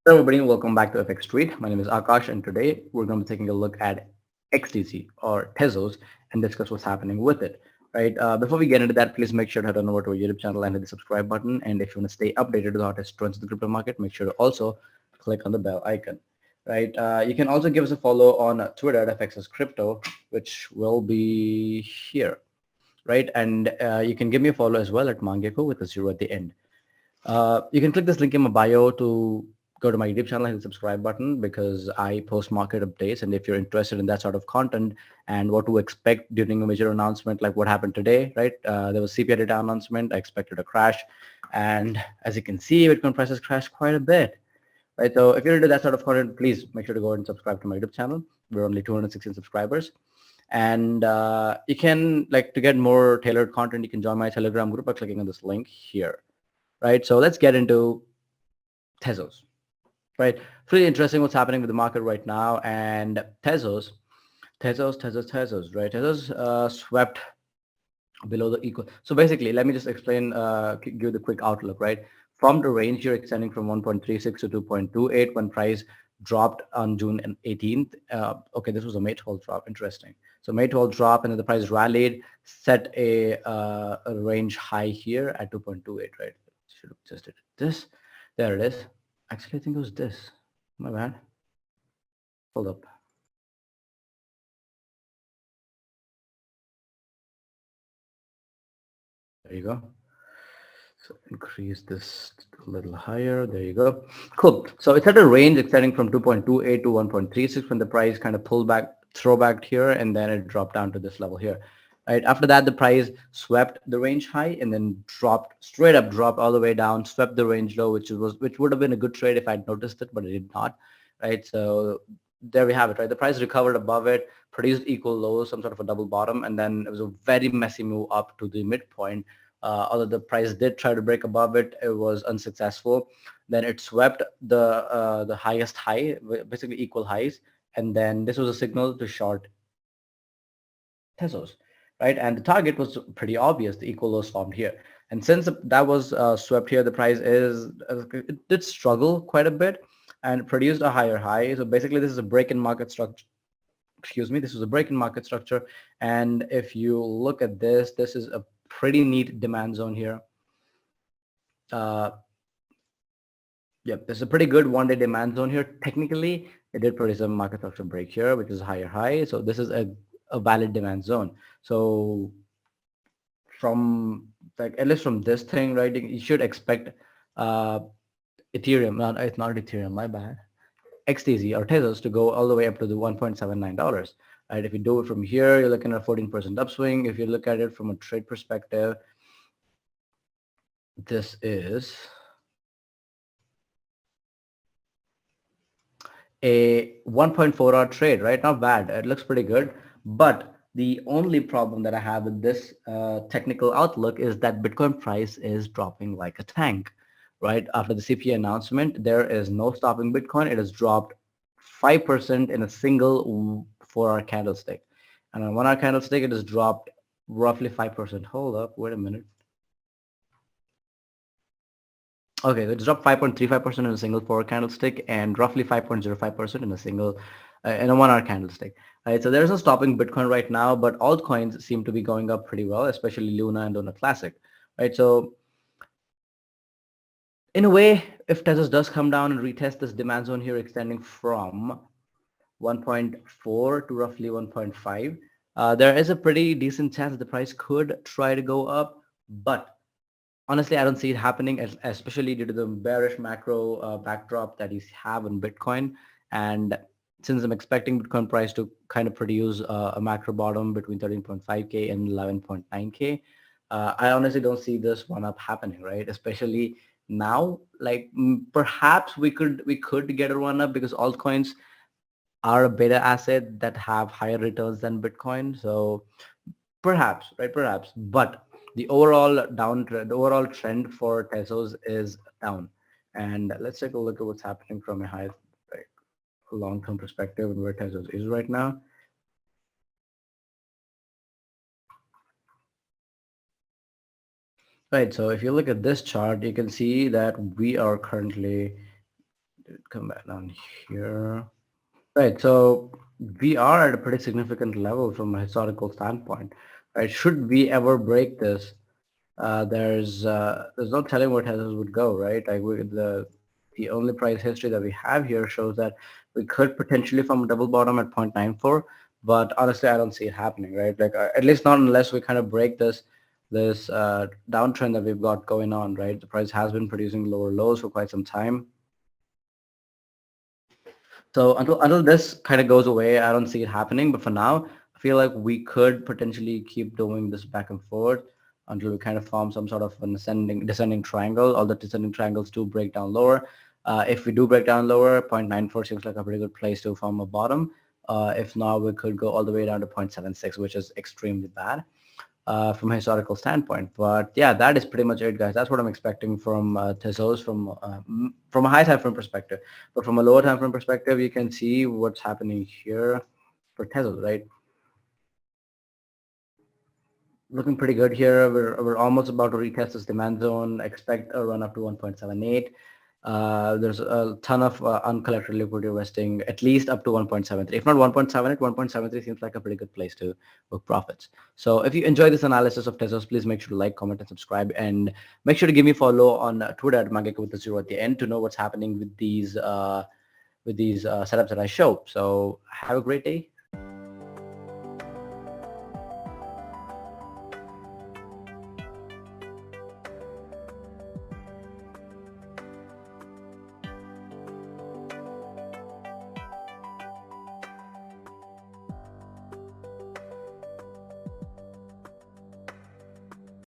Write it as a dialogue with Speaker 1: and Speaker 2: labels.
Speaker 1: Hello everybody, welcome back to FX Street. My name is Akash and today we're going to be taking a look at XTC or Tezos and discuss what's happening with it. Right. Before we get into that, please make sure to head on over to our YouTube channel and hit the subscribe button. And if you want to stay updated with the hottest trends in the crypto market, make sure to also click on the bell icon. Right. You can also give us a follow on Twitter at FX's Crypto, which will be here. Right. And you can give me a follow as well at Mangeko with a zero at the end. You can click this link in my bio to go to my YouTube channel and hit the subscribe button because I post market updates. And if you're interested in that sort of content and what to expect during a major announcement, like what happened today, right? There was CPI data announcement. I expected a crash. And as you can see, Bitcoin prices crashed quite a bit. Right. So if you're into that sort of content, please make sure to go and subscribe to my YouTube channel. We're only 216 subscribers. And you can, like, to get more tailored content, you can join my Telegram group by clicking on this link here. Right. So let's get into Tezos. Right. Pretty interesting what's happening with the market right now. And Tezos, right? Tezos swept below the equal. So basically, let me just explain, give the quick outlook, right? From the range here extending from 1.36 to 2.28 when price dropped on June 18th. Okay, this was a May 12th drop. Interesting. So May 12th drop, and then the price rallied, set a range high here at 2.28, right? Should have just did this. There it is. Actually, I think it was this. My bad. Hold up. There you go. So increase this a little higher. There you go. Cool. So it's at a range extending from 2.28 to 1.36 when the price kind of pulled back, throw back here, and then it dropped down to this level here. Right. After that, the price swept the range high and then dropped straight up, dropped all the way down, swept the range low, which would have been a good trade if I'd noticed it, but it did not. Right. So there we have it. Right. The price recovered above it, produced equal lows, some sort of a double bottom, and then it was a very messy move up to the midpoint. Although the price did try to break above it, it was unsuccessful. Then it swept the highest high, basically equal highs, and then this was a signal to short Tezos, right? And the target was pretty obvious. The equal lows formed here, and since that was swept here, the price it did struggle quite a bit and produced a higher high. So basically, this is a break in market structure. Excuse me, this was a break in market structure. And if you look at this, this is a pretty neat demand zone here. Yep, there's a pretty good one-day demand zone here. Technically, it did produce a market structure break here, which is higher high. So this is a valid demand zone. So from, like, at least from this thing, right, you should expect uh, Ethereum, not, it's not Ethereum, my bad, XTZ or Tezos to go all the way up to the $1.79. Right? If you do it from here, you're looking at a 14% upswing. If you look at it from a trade perspective, this is a 1.4-hour trade, right? Not bad. It looks pretty good. But the only problem that I have with this technical outlook is that Bitcoin price is dropping like a tank, right? After the CPI announcement, there is no stopping Bitcoin. It has dropped 5% in a single 4-hour candlestick. And on 1-hour candlestick, it has dropped roughly 5%. Hold up, wait a minute. Okay, so it's dropped 5.35% in a single 4-hour candlestick and roughly 5.05% in a single in a 1-hour candlestick. Right, so there's no stopping Bitcoin right now, but altcoins seem to be going up pretty well, especially Luna and Luna Classic. Right, so in a way, if Tezos does come down and retest this demand zone here, extending from 1.4 to roughly 1.5, there is a pretty decent chance that the price could try to go up, but honestly, I don't see it happening, especially due to the bearish macro backdrop that you have in Bitcoin. And since I'm expecting Bitcoin price to kind of produce a macro bottom between 13.5K and 11.9K, I honestly don't see this one up happening, right? Especially now, like, perhaps we could get a run up because altcoins are a beta asset that have higher returns than Bitcoin. So perhaps, right? Perhaps, but the overall the overall trend for Tezos is down. And let's take a look at what's happening from a high, like, long-term perspective and where Tezos is right now. Right. So if you look at this chart, you can see that we are currently Come back down here. Right. So we are at a pretty significant level from a historical standpoint. Right. Should we ever break this, there's no telling where Tezos would go, right? Like the only price history that we have here shows that we could potentially form a double bottom at 0.94, but honestly, I don't see it happening, right? Like at least not unless we kind of break this downtrend that we've got going on, right? The price has been producing lower lows for quite some time. So until this kind of goes away, I don't see it happening. But for now, I feel like we could potentially keep doing this back and forth until we kind of form some sort of an ascending descending triangle. All the descending triangles do break down lower. If we do break down lower, 0.94 seems like a pretty good place to form a bottom. If not, we could go all the way down to 0.76, which is extremely bad from a historical standpoint. But yeah, that is pretty much it, guys. That's what I'm expecting from Tezos from a high time frame perspective. But from a lower time frame perspective, you can see what's happening here for Tezos, right? Looking pretty good here. We're almost about to retest this demand zone. Expect a run up to 1.78. There's a ton of uncollected liquidity resting, at least up to 1.73. If not 1.78, 1.73 seems like a pretty good place to book profits. So if you enjoy this analysis of Tezos, please make sure to like, comment, and subscribe. And make sure to give me a follow on Twitter at Mangeka with a zero at the end to know what's happening with these setups that I show. So have a great day.